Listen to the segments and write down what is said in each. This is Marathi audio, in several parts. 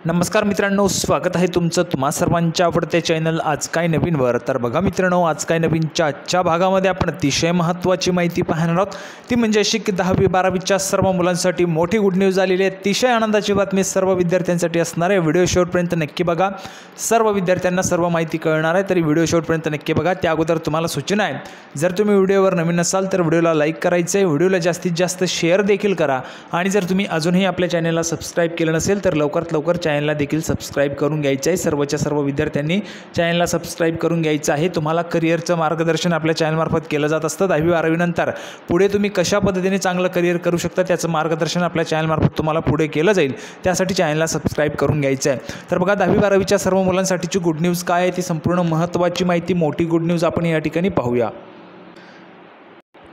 नमस्कार मित्रांनो, स्वागत आहे तुमचं तुम्हा सर्वांच्या आवडते चॅनल आज काय नवीनवर। तर बघा मित्रांनो, आज काय नवीनच्या आजच्या भागामध्ये आपण अतिशय महत्त्वाची माहिती पाहणार आहोत। ती म्हणजे अशी की 10वी 12वीच्या सर्व मुलांसाठी मोठी गुड न्यूज आलेली आहे। अतिशय आनंदाची बातमी सर्व विद्यार्थ्यांसाठी असणार आहे। व्हिडिओ शेवटपर्यंत नक्की बघा, सर्व विद्यार्थ्यांना सर्व माहिती कळणार आहे, तरी व्हिडिओ शेवटपर्यंत नक्की बघा। त्या अगोदर तुम्हाला सूचना आहे, जर तुम्ही व्हिडिओवर नवीन असाल तर व्हिडिओला लाईक करायचं आहे, व्हिडिओला जास्तीत जास्त शेअर देखील करा आणि जर तुम्ही अजूनही आपल्या चॅनलला सबस्क्राइब केलं नसेल तर लवकरात लवकर चॅनलला देखील सबस्क्राइब करून घ्यायचं आहे। सर्वच्या सर्व विद्यार्थ्यांनी चॅनलला सबस्क्राइब करून घ्यायचं आहे। तुम्हाला करिअरचं मार्गदर्शन आपल्या चॅनलमार्फत केलं जात असतं। 10वी 12वी नंतर पुढे तुम्ही कशा पद्धतीने चांगलं करिअर करू शकता त्याचं मार्गदर्शन आपल्या चॅनलमार्फत तुम्हाला पुढे केलं जाईल, त्यासाठी चॅनलला सबस्क्राइब करून घ्यायचं आहे। तर बघा, 10वी 12वीच्या सर्व मुलांसाठीची गुड न्यूज काय आहे ती संपूर्ण महत्त्वाची माहिती, मोठी गुड न्यूज आपण या ठिकाणी पाहूया।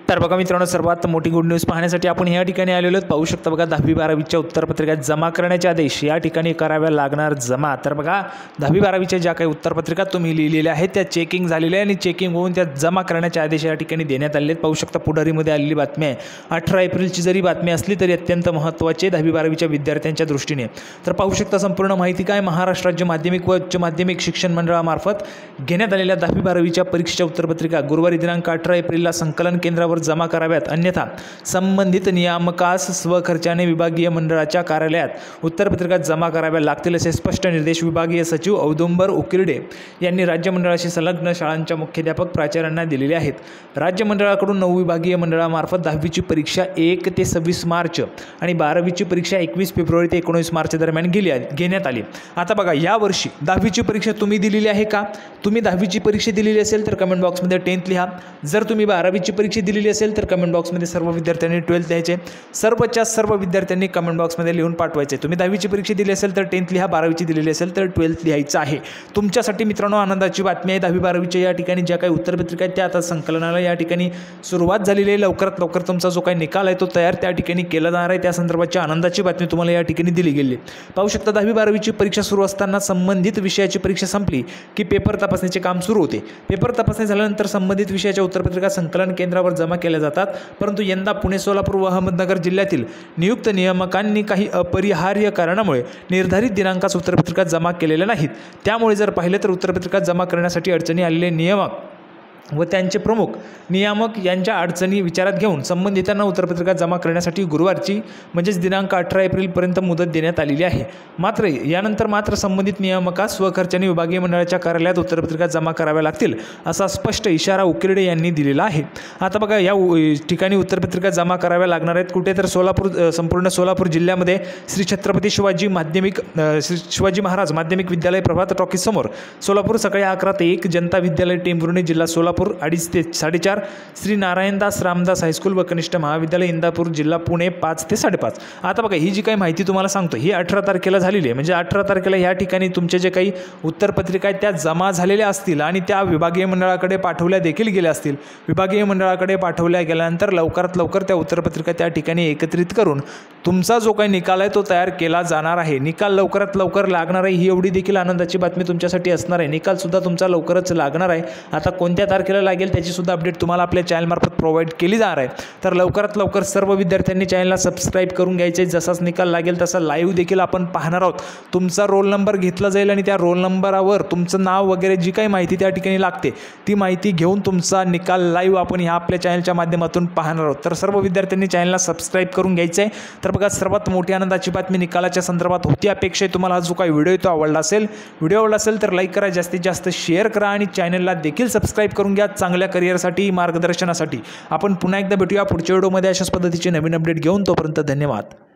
तर बघा मित्रांनो, सर्वात मोठी गुड न्यूज पाहण्यासाठी आपण या ठिकाणी आलेलो आहोत। पाहू शकता बघा, 10वी 12वीच्या उत्तरपत्रिका जमा करण्याचे आदेश या ठिकाणी कराव्या लागणार जमा। तर बघा, 10वी 12वीच्या ज्या काही उत्तरपत्रिका तुम्ही लिहिलेल्या आहेत त्या चेकिंग झालेल्या आहे आणि चेकिंग होऊन त्या जमा करण्याचे आदेश या ठिकाणी देण्यात आले आहेत। पाहू शकता पुढारीमध्ये आलेली बातमी आहे। 18 एप्रिलची जरी बातमी असली तरी अत्यंत महत्त्वाची 10वी 12वीच्या विद्यार्थ्यांच्या दृष्टीने। तर पाहू शकता संपूर्ण माहिती काय, महाराष्ट्र राज्य माध्यमिक व उच्च माध्यमिक शिक्षण मंडळामार्फत घेण्यात आलेल्या 10वी 12वीच्या परीक्षेच्या उत्तरपत्रिका गुरुवारी दिनांक 18 एप्रिलला संकलन केंद्रावर जमा कराव्यात, अन्यथा संबंधित नियामकास स्वखर्चाने विभागीय मंडळाच्या कार्यालयात उत्तरपत्रिका जमा कराव्या लागतील असे स्पष्ट निर्देश विभागीय सचिव औदुंबर उकिरडे यांनी राज्य मंडळाशी संलग्न शाळांच्या मुख्याध्यापक प्राचार्यांना दिलेले आहेत। राज्य मंडळाकडून 9 विभागीय मंडळामार्फत 10वीची परीक्षा 1 ते 26 मार्च आणि 12वीची परीक्षा 21 फेब्रुवारी ते 19 मार्च दरम्यान घेण्यात आली। आता बघा, यावर्षी 10वीची परीक्षा तुम्ही दिलेली आहे का? तुम्ही 10वीची परीक्षा दिलेली असेल तर कमेंट बॉक्समध्ये 10th लिहा। जर तुम्ही 12वीची परीक्षा दिलेली असेल तर कमेंट बॉक्समध्ये सर्व विद्यार्थ्यांनी 12th लिहायचे। सर्वच्या सर्व विद्यार्थ्यांनी कमेंट बॉक्समध्ये लिहून पाठवायचे। तुम्ही 10वीची परीक्षा दिली असेल तर 10th लिहा, 12वीची दिलेली असेल तर 12th लिहायचं आहे। तुमच्यासाठी मित्रांनो आनंदाची बातमी आहे, 10वी 12वीच्या या ठिकाणी ज्या काही उत्तरपत्रिका आहेत त्या आता संकलनाला या ठिकाणी सुरुवात झालेली आहे। लवकरात लवकर तुमचा जो काही निकाल आहे तो तयार त्या ठिकाणी केला जाणार आहे। त्या संदर्भाची आनंदाची बातमी तुम्हाला या ठिकाणी दिली गेली। पाहू शकता, 10वी 12वीची परीक्षा सुरू असताना संबंधित विषयाची परीक्षा संपली की पेपर तपासणीचे काम सुरू होते। पेपर तपासणी झाल्यानंतर संबंधित विषयाच्या उत्तरपत्रिका संकलन केंद्रावर जमा केल्या जातात, परंतु यंदा पुणे, सोलापूर व अहमदनगर जिल्ह्यातील नियुक्त नियामकांनी काही अपरिहार्य कारणामुळे निर्धारित दिनांकास उत्तरपत्रिका जमा केलेल्या नाहीत। त्यामुळे जर पाहिलं तर उत्तरपत्रिका जमा करण्यासाठी अडचणी आलेले नियामक व त्यांचे प्रमुख नियामक यांच्या अडचणी विचारात घेऊन संबंधितांना उत्तरपत्रिका जमा करण्यासाठी गुरुवारची म्हणजेच दिनांक 18 एप्रिलपर्यंत मुदत देण्यात आलेली आहे। मात्र यानंतर संबंधित नियामकास स्वखर्चाने विभागीय मंडळाच्या कार्यालयात उत्तरपत्रिका जमा कराव्या लागतील असा स्पष्ट इशारा उकिरडे यांनी दिलेला आहे। आता बघा, या ठिकाणी उत्तरपत्रिका जमा कराव्या लागणार आहेत कुठे तर संपूर्ण सोलापूर जिल्ह्यामध्ये श्री छत्रपती शिवाजी महाराज माध्यमिक विद्यालय प्रभात टॉकीज समोर, सोलापूर सकाळी 11 ते 1, जनता विद्यालय टेंभुर्णी जिल्हा सोलापूर 2:30 ते 4:30, श्री नारायणदास रामदास हायस्कूल व कनिष्ठ महाविद्यालय इंदापूर जिल्हा पुणे 5 ते 5:30। आता बघा, ही जी काही माहिती तुम्हाला सांगतो ही 18 तारखेला झालेली आहे, म्हणजे 18 तारखेला या ठिकाणी तुमचे जे काही उत्तरपत्रिका आहेत त्या जमा झालेल्या असतील आणि त्या विभागीय मंडळाकडे पाठवल्या देखील गेल्या असतील। विभागीय मंडळाकडे पाठवल्या गेल्यानंतर लवकरात लवकर त्या उत्तरपत्रिका त्या ठिकाणी एकत्रित करून तुमचा जो काही निकाल आहे तो तयार केला जाणार आहे। निकाल लवकरात लवकर लागणार आहे, ही एवढी देखील आनंदाची बातमी तुमच्यासाठी असणार आहे। निकाल सुद्धा तुमचा लवकरच लागणार आहे। आता कोणत्या तारखेला लागेल त्याची सुद्धा अपडेट तुम्हाला आपल्या चॅनलमार्फत प्रोव्हाइड केली जाणार आहे। तर लवकरात लवकर सर्व विद्यार्थ्यांनी चॅनलला सबस्क्राइब करून घ्यायचे। जसाच निकाल लागेल तसा लाईव्ह देखील आपण पाहणार आहोत। तुमचा रोल नंबर घेतला जाईल आणि त्या रोल नंबरावर तुमचं नाव वगैरे जी काही माहिती त्या ठिकाणी लागते ती माहिती घेऊन तुमचा निकाल लाईव्ह आपण ह्या आपल्या चॅनलच्या माध्यमातून पाहणार आहोत। तर सर्व विद्यार्थ्यांनी चॅनलला सबस्क्राइब करून घ्यायचं आहे। तर बघा, सर्वात मोठी आनंदाची बातमी निकालाच्या संदर्भात होती। अपेक्षा आहे तुम्हाला जो काही व्हिडिओ तो आवडला असेल तर लाईक करा, जास्तीत जास्त शेअर करा आणि चॅनलला देखील सबस्क्राइब करून घ्या। चांगल्या करिअरसाठी मार्गदर्शनासाठी आपण पुन्हा एकदा भेटूया पुढच्या व्हिडिओमध्ये अशाच पद्धतीचे नवीन अपडेट घेऊन। तोपर्यंत धन्यवाद।